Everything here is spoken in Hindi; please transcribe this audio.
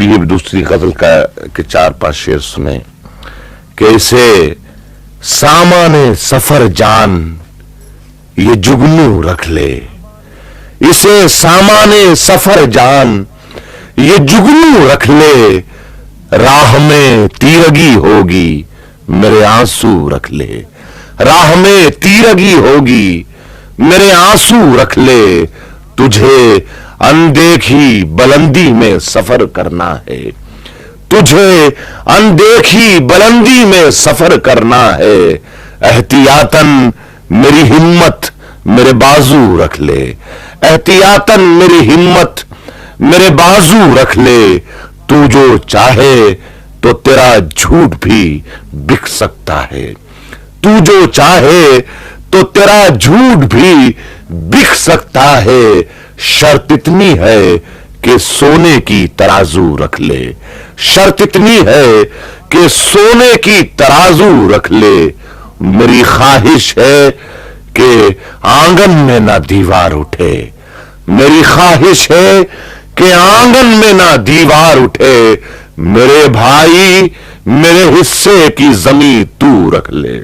अभी ये दूसरी गजल का के 4-5 शेर सुने कि इसे सामाने सफर जान ये जुगनू रख ले, इसे सामाने सफर जान ये जुगनू रख ले, राह में तीरगी होगी मेरे आंसू रख ले, राह में तीरगी होगी मेरे आंसू रख ले, तुझे अनदेखी बुलंदी में सफर करना है, तुझे अनदेखी बुलंदी में सफर करना है, एहतियातन मेरी हिम्मत मेरे बाजू रख ले, एहतियातन मेरी हिम्मत मेरे बाजू रख ले, तू जो चाहे तो तेरा झूठ भी बिक सकता है, तू जो चाहे तो तेरा झूठ भी बिक सकता है, शर्त इतनी है कि सोने की तराजू रख ले, शर्त इतनी है कि सोने की तराजू रख ले, मेरी ख्वाहिश है कि आंगन में ना दीवार उठे, मेरी ख्वाहिश है कि आंगन में ना दीवार उठे, मेरे भाई मेरे हिस्से की जमीन तू रख ले।